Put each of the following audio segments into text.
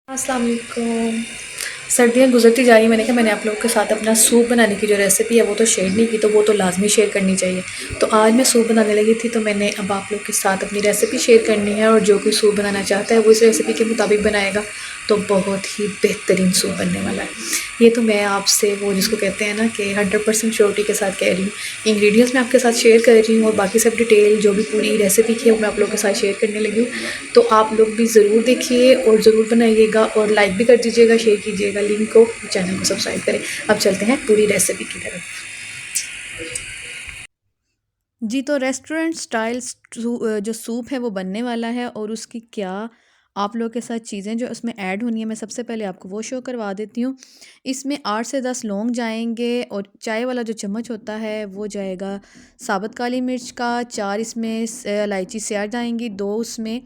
अस्सलाम वालेकुम। सर्दियाँ गुजरती जा रही हैं, मैंने कहा मैंने आप लोगों के साथ अपना सूप बनाने की जो रेसिपी है वो तो शेयर नहीं की, तो वो तो लाजमी शेयर करनी चाहिए। तो आज मैं सूप बनाने लगी थी, तो मैंने अब आप लोग के साथ अपनी रेसिपी शेयर करनी है, और जो कोई सूप बनाना चाहता है वो इस रेसिपी के मुताबिक बनाएगा तो बहुत ही बेहतरीन सूप बनने वाला है। ये तो मैं आपसे वो जिसको कहते हैं ना कि 100% श्योरिटी के साथ कह रही हूँ। इंग्रेडिएंट्स मैं आपके साथ शेयर कर रही हूँ और बाकी सब डिटेल जो भी पूरी रेसिपी की है वो मैं आप लोगों के साथ शेयर करने लगी हूँ। तो आप लोग भी ज़रूर देखिए और ज़रूर बनाइएगा और लाइक भी कर दीजिएगा, शेयर कीजिएगा लिंक को, चैनल को सब्सक्राइब करें। अब चलते हैं पूरी रेसिपी की तरफ। जी, तो रेस्टोरेंट स्टाइल जो सूप है वो बनने वाला है, और उसकी क्या आप लोगों के साथ चीज़ें जो उसमें ऐड होनी है मैं सबसे पहले आपको वो शो करवा देती हूँ। इसमें 8 से 10 लौंग जाएंगे, और चाय वाला जो चम्मच होता है वो जाएगा साबुत काली मिर्च का। 4 इसमें इलायची स्याह जाएंगी, 2 उसमें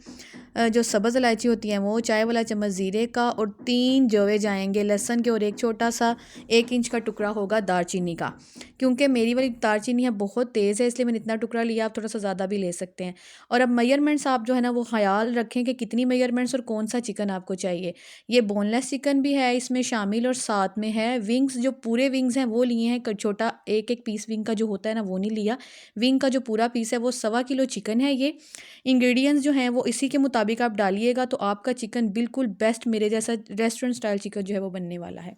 जो सब्ज़ इलायची होती है वो, चाय वाला चम्मच ज़ीरे का, और 3 जवे जाएंगे लहसुन के, और एक छोटा सा 1 इंच का टुकड़ा होगा दालचीनी का। क्योंकि मेरी वाली दालचीनी है बहुत तेज़ है, इसलिए मैंने इतना टुकड़ा लिया, आप थोड़ा सा ज़्यादा भी ले सकते हैं। और अब मेजरमेंट्स आप जो है ना वो ख्याल रखें कि कितनी मेजरमेंट्स और कौन सा चिकन आपको चाहिए। ये बोनलेस चिकन भी है इसमें शामिल, और साथ में है विंग्स, जो पूरे विंग्स हैं वो लिए हैं, छोटा एक एक पीस विंग का जो होता है ना वो नहीं लिया। विंग का जो पूरा पीस है वो 1.25 किलो चिकन है ये। इंग्रेडिएंट्स जो हैं वो इसी के मुताबिक आप डालिएगा, तो आपका चिकन बिल्कुल बेस्ट मेरे जैसा रेस्टोरेंट स्टाइल चिकन जो है वो बनने वाला है।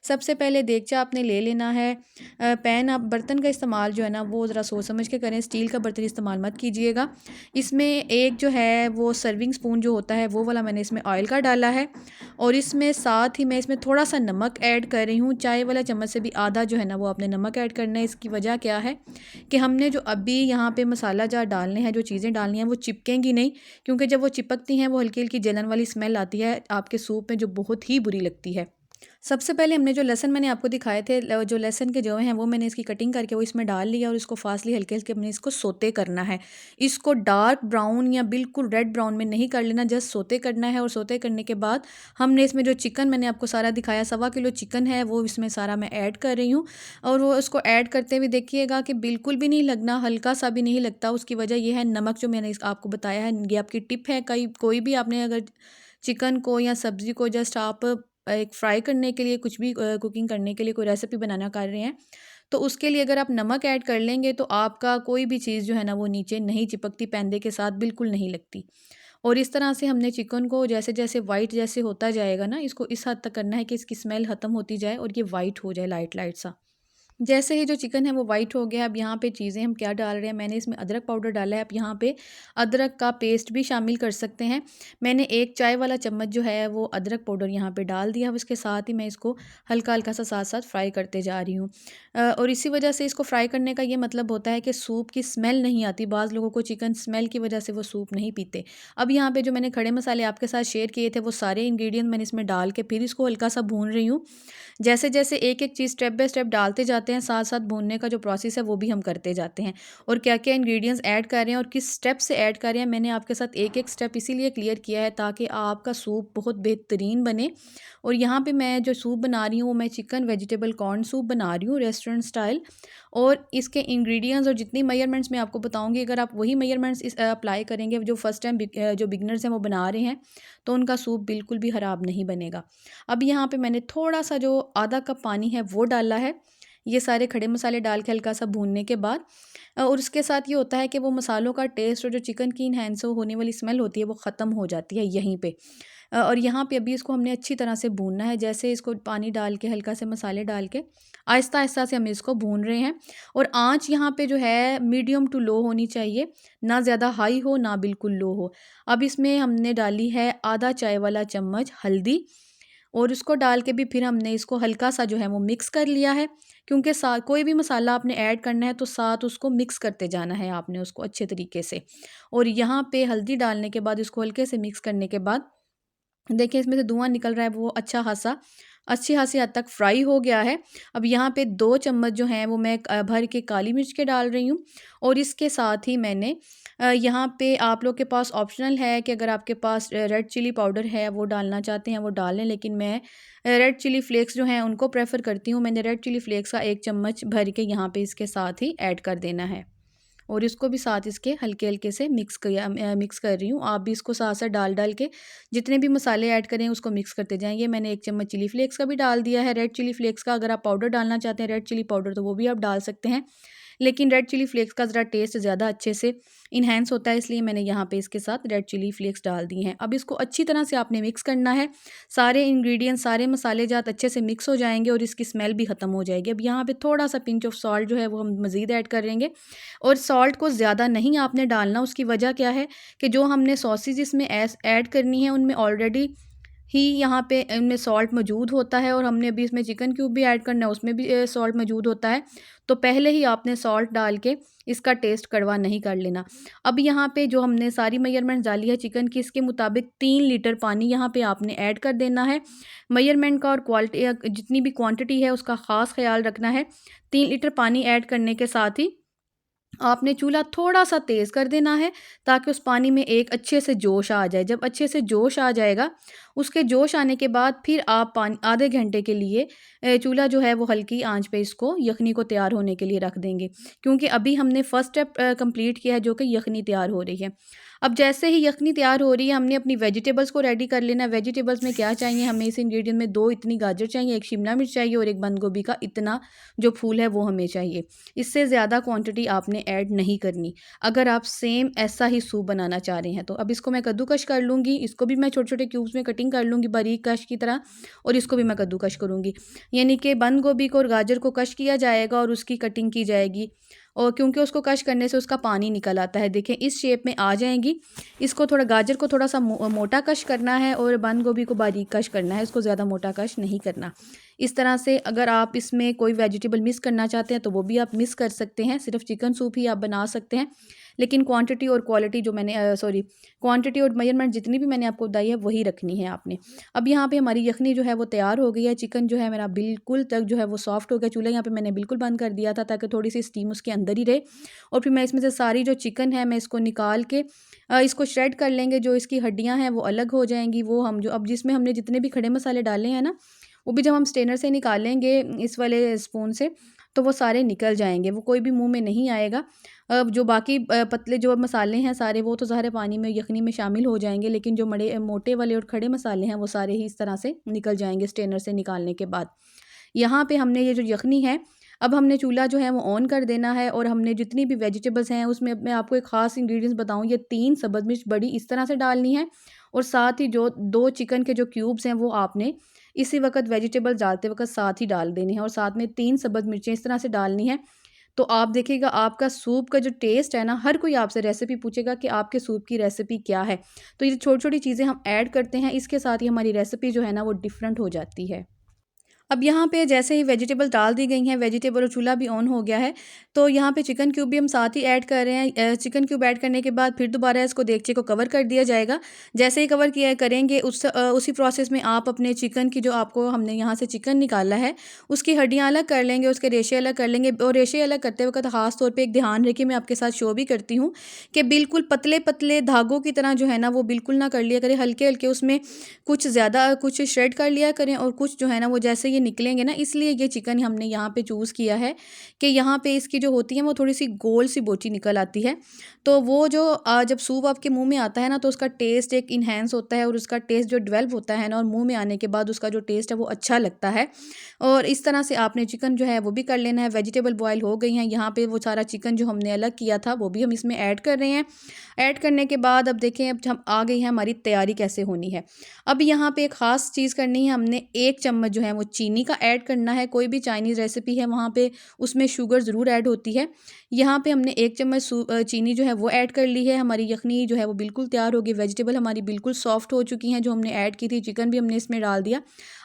सबसे पहले देगचा आपने ले लेना है। पैन, आप बर्तन का इस्तेमाल जो है ना वो ज़रा सोच समझ के करें, स्टील का बर्तन इस्तेमाल मत कीजिएगा। इसमें एक जो है वो सर्विंग स्पून जो होता है वो वाला मैंने इसमें ऑयल का डाला है, और इसमें साथ ही मैं इसमें थोड़ा सा नमक ऐड कर रही हूँ। चाय वाला चम्मच से भी आधा जो है ना वो आपने नमक ऐड करना है। इसकी वजह क्या है कि हमने जो अभी यहाँ पे मसाला जार डालने हैं, जो चीज़ें डालनी हैं वो चिपकेंगी नहीं, क्योंकि जब वो चिपकती हैं वो हल्की हल्की जलन वाली स्मेल आती है आपके सूप में, जो बहुत ही बुरी लगती है। सबसे पहले हमने जो लहसन मैंने आपको दिखाए थे, जो लहसन के जो हैं वो मैंने इसकी कटिंग करके वो इसमें डाल लिया, और इसको फास्टली हल्के हल्के हमने इसको सोते करना है। इसको डार्क ब्राउन या बिल्कुल रेड ब्राउन में नहीं कर लेना, जस्ट सोते करना है। और सोते करने के बाद हमने इसमें जो चिकन मैंने आपको सारा दिखाया, 1.25 किलो चिकन है वो इसमें सारा मैं ऐड कर रही हूँ। और वो उसको ऐड करते हुए देखिएगा कि बिल्कुल भी नहीं लगना, हल्का सा भी नहीं लगता। उसकी वजह यह है नमक जो मैंने आपको बताया है, ये आपकी टिप है। कई कोई भी आपने अगर चिकन को या सब्ज़ी को जस्ट आप एक फ्राई करने के लिए, कुछ भी कुकिंग करने के लिए कोई रेसिपी बनाना कर रहे हैं, तो उसके लिए अगर आप नमक ऐड कर लेंगे तो आपका कोई भी चीज़ जो है ना वो नीचे नहीं चिपकती, पैंदे के साथ बिल्कुल नहीं लगती। और इस तरह से हमने चिकन को जैसे जैसे वाइट जैसे होता जाएगा ना, इसको इस हद तक करना है कि इसकी स्मेल ख़त्म होती जाए और ये वाइट हो जाए, लाइट लाइट सा। जैसे ही जो चिकन है वो वाइट हो गया, अब यहाँ पे चीज़ें हम क्या डाल रहे हैं, मैंने इसमें अदरक पाउडर डाला है। आप यहाँ पे अदरक का पेस्ट भी शामिल कर सकते हैं। मैंने 1 चाय वाला चम्मच जो है वो अदरक पाउडर यहाँ पे डाल दिया। अब इसके साथ ही मैं इसको हल्का हल्का सा साथ साथ फ्राई करते जा रही हूँ। और इसी वजह से इसको फ्राई करने का ये मतलब होता है कि सूप की स्मेल नहीं आती। बाज़ लोगों को चिकन स्मेल की वजह से वो सूप नहीं पीते। अब यहाँ पे जो मैंने खड़े मसाले आपके साथ शेयर किए थे वो सारे इंग्रेडिएंट मैंने इसमें डाल के फिर इसको हल्का सा भून रही हूँ। जैसे जैसे एक एक चीज़ स्टेप बाय स्टेप डालते जाते हैं, साथ साथ भूनने का जो प्रोसेस है वो भी हम करते जाते हैं, और क्या क्या इंग्रेडिएंट्स ऐड कर रहे हैं और किस स्टेप से ऐड कर रहे हैं मैंने आपके साथ एक एक स्टेप इसीलिए क्लियर किया है ताकि आपका सूप बहुत बेहतरीन बने। और यहाँ पे मैं जो सूप बना रही हूँ वो मैं चिकन वेजिटेबल कॉर्न सूप बना रही हूँ रेस्टोरेंट स्टाइल। और इसके इंग्रेडिएंट्स और जितनी मेजरमेंट्स मैं आपको बताऊंगी, अगर आप वही मेजरमेंट्स इस अप्लाई करेंगे जो फर्स्ट टाइम जो बिगनर्स हैं वो बना रहे हैं, तो उनका सूप बिल्कुल भी ख़राब नहीं बनेगा। अब यहाँ पे मैंने थोड़ा सा जो आधा कप पानी है वो डाला है, ये सारे खड़े मसाले डाल के हल्का सा भूनने के बाद। और उसके साथ ये होता है कि वो मसालों का टेस्ट और जो चिकन की इन्हेंस होने वाली स्मेल होती है वो ख़त्म हो जाती है यहीं पे। और यहाँ पे अभी इसको हमने अच्छी तरह से भूनना है, जैसे इसको पानी डाल के हल्का से मसाले डाल के आहिस्ता आहिस्ता से हम इसको भून रहे हैं। और आँच यहाँ पे जो है मीडियम टू लो होनी चाहिए, ना ज़्यादा हाई हो ना बिल्कुल लो हो। अब इसमें हमने डाली है आधा चाय वाला चम्मच हल्दी, और उसको डाल के भी फिर हमने इसको हल्का सा जो है वो मिक्स कर लिया है। क्योंकि साथ कोई भी मसाला आपने ऐड करना है तो साथ उसको मिक्स करते जाना है आपने उसको अच्छे तरीके से। और यहाँ पे हल्दी डालने के बाद इसको हल्के से मिक्स करने के बाद देखिए इसमें से धुआँ निकल रहा है, वो अच्छी खासी हद तक फ्राई हो गया है। अब यहाँ पे 2 चम्मच जो हैं वो मैं भर के काली मिर्च के डाल रही हूँ। और इसके साथ ही मैंने यहाँ पे आप लोग के पास ऑप्शनल है कि अगर आपके पास रेड चिली पाउडर है वो डालना चाहते हैं वो डाल लें, लेकिन मैं रेड चिली फ्लेक्स जो हैं उनको प्रेफ़र करती हूँ। मैंने रेड चिली फ्लेक्स का 1 चम्मच भर के यहाँ पे इसके साथ ही ऐड कर देना है। और इसको भी साथ इसके हल्के हल्के से मिक्स कर रही हूँ। आप भी इसको साथ साथ डाल डाल के जितने भी मसाले ऐड करें उसको मिक्स करते जाएंगे। मैंने 1 चम्मच चिली फ्लेक्स का भी डाल दिया है, रेड चिली फ्लेक्स का। अगर आप पाउडर डालना चाहते हैं रेड चिली पाउडर तो वो भी आप डाल सकते हैं, लेकिन रेड चिली फ्लेक्स का ज़रा टेस्ट ज़्यादा अच्छे से इन्हेंस होता है, इसलिए मैंने यहाँ पे इसके साथ रेड चिली फ्लेक्स डाल दिए हैं। अब इसको अच्छी तरह से आपने मिक्स करना है। सारे इंग्रेडिएंट सारे मसाले जात अच्छे से मिक्स हो जाएंगे और इसकी स्मेल भी ख़त्म हो जाएगी। अब यहाँ पे थोड़ा सा पिंच ऑफ सॉल्ट जो है वो हम मज़ीद ऐड करेंगे, और सॉल्ट को ज़्यादा नहीं आपने डालना। उसकी वजह क्या है कि जो हमने सॉसेज इसमें ऐड करनी है उनमें ऑलरेडी ही यहाँ पे इनमें सॉल्ट मौजूद होता है, और हमने अभी इसमें चिकन क्यूब भी ऐड करना है, उसमें भी सॉल्ट मौजूद होता है। तो पहले ही आपने सॉल्ट डाल के इसका टेस्ट कड़वा नहीं कर लेना। अब यहाँ पे जो हमने सारी मेजरमेंट डाली है चिकन की, इसके मुताबिक 3 लीटर पानी यहाँ पे आपने ऐड कर देना है। मेजरमेंट का और क्वालिटी जितनी भी क्वांटिटी है उसका ख़ास ख्याल रखना है। 3 लीटर पानी ऐड करने के साथ ही आपने चूल्हा थोड़ा-सा तेज़ कर देना है, ताकि उस पानी में एक अच्छे से जोश आ जाए। जब अच्छे से जोश आ जाएगा, उसके जोश आने के बाद फिर आप पानी आधे घंटे के लिए चूल्हा जो है वो हल्की आंच पे इसको यखनी को तैयार होने के लिए रख देंगे। क्योंकि अभी हमने फर्स्ट स्टेप कंप्लीट किया है, जो कि यखनी तैयार हो रही है। अब जैसे ही यखनी तैयार हो रही है, हमने अपनी वेजिटेबल्स को रेडी कर लेना है। वेजिटेबल्स में क्या चाहिए हमें, इस इंग्रेडिएंट में 2 इतनी गाजर चाहिए, 1 शिमला मिर्च चाहिए और 1 बंद गोभी का इतना जो फूल है वो हमें चाहिए। इससे ज़्यादा क्वांटिटी आपने ऐड नहीं करनी, अगर आप सेम ऐसा ही सूप बनाना चाह रहे हैं तो। अब इसको मैं कद्दूकश कर लूँगी, इसको भी मैं छोटे-छोटे क्यूब्स में कटिंग कर लूँगी बारीक कश की तरह, और इसको भी मैं कद्दूकश करूँगी। यानी कि बंद गोभी को और गाजर को कश किया जाएगा और उसकी कटिंग की जाएगी, और क्योंकि उसको कश करने से उसका पानी निकल आता है। देखें इस शेप में आ जाएंगी। इसको थोड़ा गाजर को थोड़ा सा मोटा कश करना है और बंद गोभी को बारीक कश करना है, इसको ज़्यादा मोटा कश नहीं करना। इस तरह से अगर आप इसमें कोई वेजिटेबल मिस करना चाहते हैं तो वो भी आप मिस कर सकते हैं, सिर्फ चिकन सूप ही आप बना सकते हैं। लेकिन क्वांटिटी और क्वालिटी जो मैंने क्वांटिटी और मेजरमेंट जितनी भी मैंने आपको बताई है वही रखनी है आपने। अब यहाँ पे हमारी यखनी जो है वो तैयार हो गई है। चिकन जो है मेरा बिल्कुल तक जो है वो सॉफ्ट हो गया। चूल्हा यहाँ पे मैंने बिल्कुल बंद कर दिया था ताकि थोड़ी सी स्टीम उसके अंदर ही रहे। और फिर मैं इसमें से सारी जो चिकन है मैं इसको निकाल के इसको श्रेड कर लेंगे। जो इसकी हड्डियाँ हैं वो अलग हो जाएंगी। वो हम जो अब जिसमें हमने जितने भी खड़े मसाले डाले हैं ना, वो भी जब हम स्ट्रेनर से निकालेंगे इस वाले स्पून से, तो वो सारे निकल जाएंगे, वो कोई भी मुंह में नहीं आएगा। अब जो बाकी पतले जो मसाले हैं सारे, वो तो सारे पानी में यखनी में शामिल हो जाएंगे, लेकिन जो मोटे वाले और खड़े मसाले हैं वो सारे ही इस तरह से निकल जाएंगे स्ट्रेनर से निकालने के बाद। यहाँ पे हमने ये जो यखनी है, अब हमने चूल्हा जो है वो ऑन कर देना है, और हमने जितनी भी वेजिटेबल्स हैं उसमें मैं आपको एक ख़ास इंग्रेडिएंट्स बताऊँ, ये 3 सब्ज़ मिर्च बड़ी इस तरह से डालनी है, और साथ ही जो 2 चिकन के जो क्यूब्स हैं वो आपने इसी वक्त वेजिटेबल्स डालते वक्त साथ ही डाल देने हैं, और साथ में 3 सब्ज़ मिर्चें इस तरह से डालनी है। तो आप देखिएगा आपका सूप का जो टेस्ट है ना, हर कोई आपसे रेसिपी पूछेगा कि आपके सूप की रेसिपी क्या है। तो ये छोटी-छोटी चीज़ें हम ऐड करते हैं, इसके साथ ही हमारी रेसिपी जो है ना वो डिफरेंट हो जाती है। अब यहाँ पे जैसे ही वेजिटेबल डाल दी गई हैं, वेजिटेबल और चूल्हा भी ऑन हो गया है, तो यहाँ पे चिकन क्यूब भी हम साथ ही ऐड कर रहे हैं। चिकन क्यूब ऐड करने के बाद फिर दोबारा इसको देगचे को कवर कर दिया जाएगा। जैसे ही कवर किया करेंगे उसी प्रोसेस में आप अपने चिकन की जो आपको हमने यहाँ से चिकन निकाला है उसकी हड्डियाँ अलग कर लेंगे, उसके रेशे अलग कर लेंगे। और रेशे अलग करते वक्त ख़ास तौर पर एक ध्यान रखिए, मैं आपके साथ शो भी करती हूँ कि बिल्कुल पतले पतले धागों की तरह जो है ना वो बिल्कुल ना कर लिया करें, हल्के हल्के उसमें कुछ ज़्यादा कुछ श्रेड कर लिया करें, और कुछ जो है ना वो जैसे ये निकलेंगे ना, इसलिए ये चिकन हमने यहाँ पे चूज़ किया है कि यहाँ पे इसकी जो होती है वो थोड़ी सी गोल सी बोटी निकल आती है। तो वो जो जब सूप आपके मुंह में आता है ना, तो उसका टेस्ट एक इन्हेंस होता है, और उसका टेस्ट जो डेवलप होता है ना, और मुंह में आने के बाद उसका जो टेस्ट है वो अच्छा लगता है। और इस तरह से आपने चिकन जो है वो भी कर लेना है। वेजिटेबल बॉयल हो गई हैं, यहाँ पे वो सारा चिकन जो हमने अलग किया था वो भी हम इसमें ऐड कर रहे हैं। ऐड करने के बाद अब देखें, अब हम आ गई है हमारी तैयारी कैसे होनी है। अब यहाँ पे एक ख़ास चीज़ करनी है, हमने 1 चम्मच जो है वो चीनी का ऐड करना है। कोई भी चाइनीज़ रेसिपी है वहाँ पे उसमें शुगर ज़रूर ऐड होती है। यहाँ पे हमने 1 चम्मच चीनी जो है वो ऐड कर ली है। हमारी यखनी जो है वो बिल्कुल तैयार होगी। वेजिटेबल हमारी बिल्कुल सॉफ्ट हो चुकी हैं जो हमने ऐड की थी, चिकन भी हमने इसमें डाल दिया।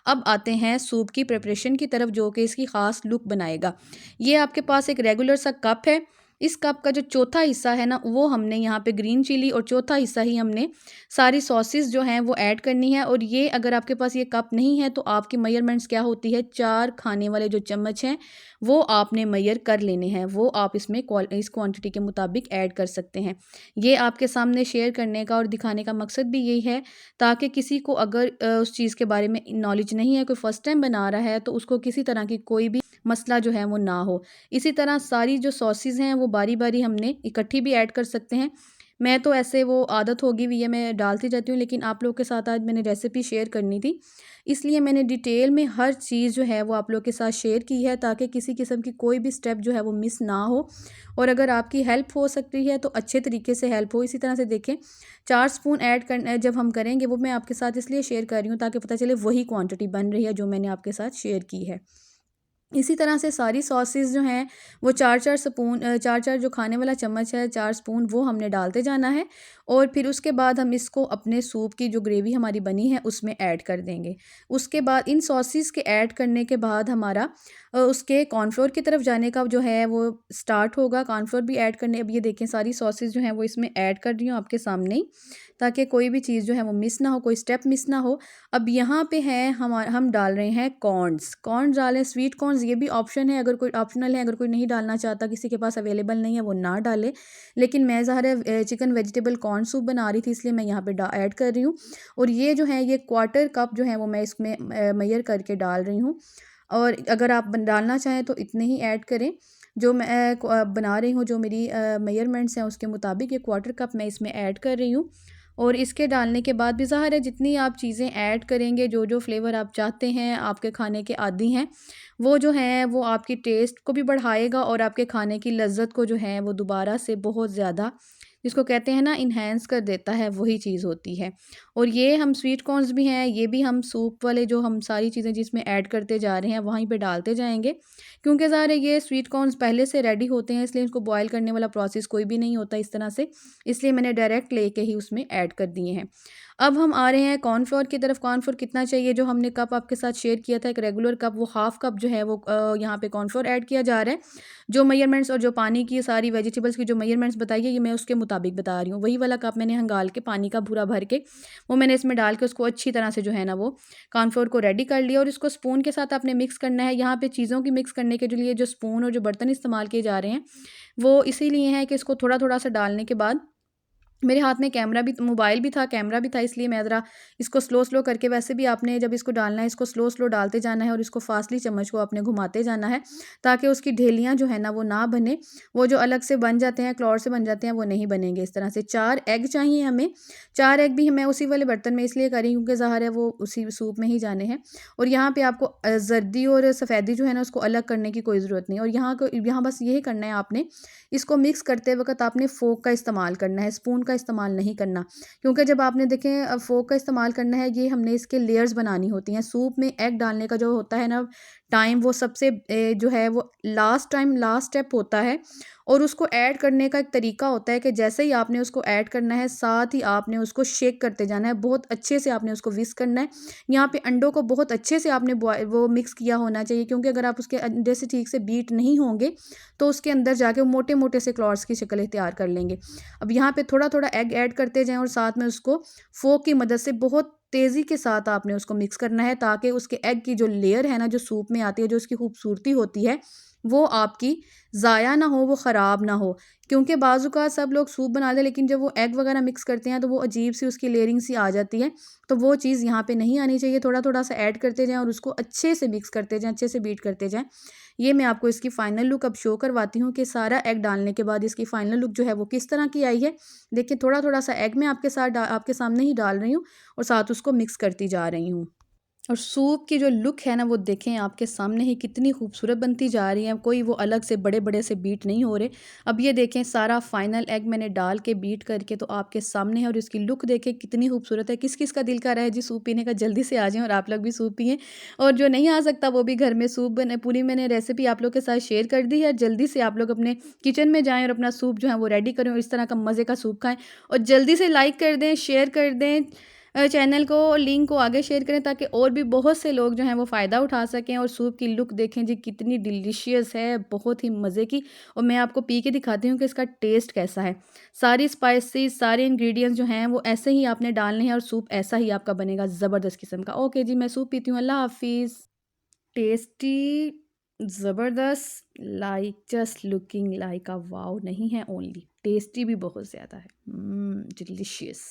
अब आते हैं सूप की प्रिपरेशन की तरफ, जो कि इसकी ख़ास लुक बनाएगा। ये आपके पास एक रेगुलर सा कप है। इस कप का जो चौथा हिस्सा है ना, वो हमने यहाँ पे ग्रीन चिली, और चौथा हिस्सा ही हमने सारी सॉसेस जो हैं वो ऐड करनी है। और ये अगर आपके पास ये कप नहीं है तो आपकी मेजरमेंट्स क्या होती है, 4 खाने वाले जो चम्मच हैं वो आपने मेजर कर लेने हैं, वो आप इसमें इस क्वांटिटी के मुताबिक ऐड कर सकते हैं। ये आपके सामने शेयर करने का और दिखाने का मकसद भी यही है, ताकि किसी को अगर उस चीज़ के बारे में नॉलेज नहीं है, कोई फर्स्ट टाइम बना रहा है, तो उसको किसी तरह की कोई भी मसला जो है वो ना हो। इसी तरह सारी जो सॉसेस हैं वो बारी बारी हमने इकट्ठी भी ऐड कर सकते हैं। मैं तो ऐसे वो आदत होगी हुई है, मैं डालती जाती हूँ, लेकिन आप लोग के साथ आज मैंने रेसिपी शेयर करनी थी, इसलिए मैंने डिटेल में हर चीज़ जो है वो आप लोग के साथ शेयर की है, ताकि किसी किस्म की कोई भी स्टेप जो है वो मिस ना हो। और अगर आपकी हेल्प हो सकती है तो अच्छे तरीके से हेल्प हो। इसी तरह से देखें, 4 स्पून ऐड करना जब हम करेंगे, वो मैं आपके साथ इसलिए शेयर कर रही हूँ ताकि पता चले वही क्वांटिटी बन रही है जो मैंने आपके साथ शेयर की है। इसी तरह से सारी सॉसेस जो हैं वो 4-4 स्पून 4-4 जो खाने वाला चम्मच है, 4 स्पून वो हमने डालते जाना है। और फिर उसके बाद हम इसको अपने सूप की जो ग्रेवी हमारी बनी है उसमें ऐड कर देंगे। उसके बाद इन सॉसेस के ऐड करने के बाद हमारा उसके कॉर्नफ्लोर की तरफ जाने का जो है वो स्टार्ट होगा। कॉर्नफ्लोर भी ऐड करने, अब ये देखें सारी सॉसेस जो हैं वो इसमें ऐड कर रही हूँ आपके सामने ही, ताकि कोई भी चीज़ जो है वो मिस ना हो, कोई स्टेप मिस ना हो। अब यहाँ पे है हम डाल रहे हैं कॉर्न्स। कॉर्न्स डालें, स्वीट कॉर्न्स, ये भी ऑप्शन है, अगर कोई ऑप्शनल है, अगर कोई नहीं डालना चाहता, किसी के पास अवेलेबल नहीं है, वो ना डाले। लेकिन मैं ज़ाहिर है चिकन वेजिटेबल कॉर्न सूप बना रही थी, इसलिए मैं यहाँ पे ऐड कर रही हूँ। और ये जो है ये क्वार्टर कप जो है वो मैं इसमें मेजर करके डाल रही हूँ। और अगर आप डालना चाहें तो इतने ही ऐड करें। जो मैं बना रही हूँ, जो मेरी मेजरमेंट्स हैं उसके मुताबिक ये क्वार्टर कप मैं इसमें ऐड कर रही हूँ। और इसके डालने के बाद भी ज़ाहिर है जितनी आप चीज़ें ऐड करेंगे, जो जो फ्लेवर आप चाहते हैं, आपके खाने के आदी हैं, वो जो है वो आपकी टेस्ट को भी बढ़ाएगा और आपके खाने की लज्जत को जो है वो दोबारा से बहुत ज़्यादा, जिसको कहते हैं ना, इन्हेंस कर देता है, वही चीज़ होती है। और ये हम स्वीट कॉर्न्स भी हैं, ये भी हम सूप वाले जो हम सारी चीज़ें जिसमें ऐड करते जा रहे हैं वहीं पे डालते जाएंगे, क्योंकि ज़ाहिर है ये स्वीट कॉर्न्स पहले से रेडी होते हैं, इसलिए इसको बॉयल करने वाला प्रोसेस कोई भी नहीं होता इस तरह से, इसलिए मैंने डायरेक्ट लेके ही उसमें ऐड कर दिए हैं। अब हम आ रहे हैं कॉर्नफ्लोर की तरफ। कॉर्नफ्लोर कितना चाहिए, जो हमने कप आपके साथ शेयर किया था एक रेगुलर कप, वो हाफ कप जो है वो यहाँ पे कॉर्नफ्लोर ऐड किया जा रहा है। जो मेजरमेंट्स और जो पानी की सारी वेजिटेबल्स की जो मेजरमेंट्स बताई है, ये मैं उसके मुताबिक बता रही हूँ। वही वाला कप मैंने हंगाल के पानी का भूरा भर के वो मैंने इसमें डाल के उसको अच्छी तरह से जो है ना वो कॉर्नफ्लोर को रेडी कर लिया। और इसको स्पून के साथ आपने मिक्स करना है। यहाँ पे चीज़ों की मिक्स करने के लिए जो स्पून और जो बर्तन इस्तेमाल किए जा रहे हैं वो इसीलिए है कि इसको थोड़ा थोड़ा सा डालने के बाद, मेरे हाथ में कैमरा भी, मोबाइल भी था, कैमरा भी था, इसलिए मैं ज़रा इसको स्लो स्लो करके, वैसे भी आपने जब इसको डालना है इसको स्लो स्लो डालते जाना है और इसको फास्टली चम्मच को आपने घुमाते जाना है, ताकि उसकी ढेलियाँ जो है ना वो ना बने। वो जो अलग से बन जाते हैं, क्लॉर से बन जाते हैं, वो नहीं बनेंगे इस तरह से। 4 एग चाहिए हमें। 4 एग भी मैं उसी वाले बर्तन में इसलिए करी क्योंकि ज़ाहिर है वो उसी सूप में ही जाने हैं। और यहाँ पे आपको जर्दी और सफ़ेदी जो है ना उसको अलग करने की कोई ज़रूरत नहीं। और यहाँ बस यही करना है आपने, इसको मिक्स करते वक्त आपने फ़ोक का इस्तेमाल करना है, स्पून का इस्तेमाल नहीं करना। क्योंकि जब आपने देखें फ़ोक का इस्तेमाल करना है, ये हमने इसके लेयर्स बनानी होती हैं। सूप में एग डालने का जो होता है ना टाइम, वो सबसे जो है वो लास्ट स्टेप होता है। और उसको ऐड करने का एक तरीका होता है कि जैसे ही आपने उसको ऐड करना है, साथ ही आपने उसको शेक करते जाना है, बहुत अच्छे से आपने उसको विस्क करना है। यहाँ पे अंडों को बहुत अच्छे से आपने वो मिक्स किया होना चाहिए, क्योंकि अगर आप उसके अंडे से ठीक से बीट नहीं होंगे तो उसके अंदर जाके वो मोटे मोटे से क्लॉट्स की शक्ल तैयार कर लेंगे। अब यहाँ पे थोड़ा थोड़ा एग ऐड करते जाएं और साथ में उसको फोक की मदद से बहुत तेज़ी के साथ आपने उसको मिक्स करना है, ताकि उसके एग की जो लेयर है ना, जो सूप में आती है, जो उसकी खूबसूरती होती है, वो आपकी ज़ाया ना हो, वो ख़राब ना हो। क्योंकि बाज़ सब लोग सूप बना दे, लेकिन जब वो एग वगैरह मिक्स करते हैं तो वो अजीब सी उसकी लेयरिंग सी आ जाती है। तो वो चीज़ यहाँ पे नहीं आनी चाहिए। थोड़ा थोड़ा सा ऐड करते जाएं और उसको अच्छे से मिक्स करते जाएं, अच्छे से बीट करते जाएं। ये मैं आपको इसकी फ़ाइनल लुक अब शो करवाती हूँ कि सारा एग डालने के बाद इसकी फ़ाइनल लुक जो है वो किस तरह की आई है। देखिए, थोड़ा थोड़ा सा एग मैं आपके सामने ही डाल रही हूँ और साथ उसको मिक्स करती जा रही हूँ। और सूप की जो लुक है ना वो देखें आपके सामने ही कितनी खूबसूरत बनती जा रही है। कोई वो अलग से बड़े बड़े से बीट नहीं हो रहे। अब ये देखें सारा फाइनल एग मैंने डाल के बीट करके तो आपके सामने है, और इसकी लुक देखें कितनी खूबसूरत है। किस किस का दिल कर रहा है जी सूप पीने का, जल्दी से आ जाएं और आप लोग भी सूप पिएँ। और जो नहीं आ सकता वो भी घर में सूप बने, पूरी मैंने रेसिपी आप लोग के साथ शेयर कर दी है। जल्दी से आप लोग अपने किचन में जाएँ और अपना सूप जो है वो रेडी करें और इस तरह का मज़े का सूप खाएँ। और जल्दी से लाइक कर दें, शेयर कर दें चैनल को, और लिंक को आगे शेयर करें, ताकि और भी बहुत से लोग जो हैं वो फ़ायदा उठा सकें। और सूप की लुक देखें जी कितनी डिलीशियस है, बहुत ही मज़े की। और मैं आपको पी के दिखाती हूँ कि इसका टेस्ट कैसा है। सारी स्पाइसेस, सारे इंग्रेडिएंट्स जो हैं वो ऐसे ही आपने डालने हैं और सूप ऐसा ही आपका बनेगा ज़बरदस्त किस्म का। ओके जी, मैं सूप पीती हूँ, अल्लाह हाफिज़। टेस्टी, ज़बरदस्त, like just looking like a wow नहीं है, ओनली टेस्टी भी बहुत ज़्यादा है। डिलीशियस।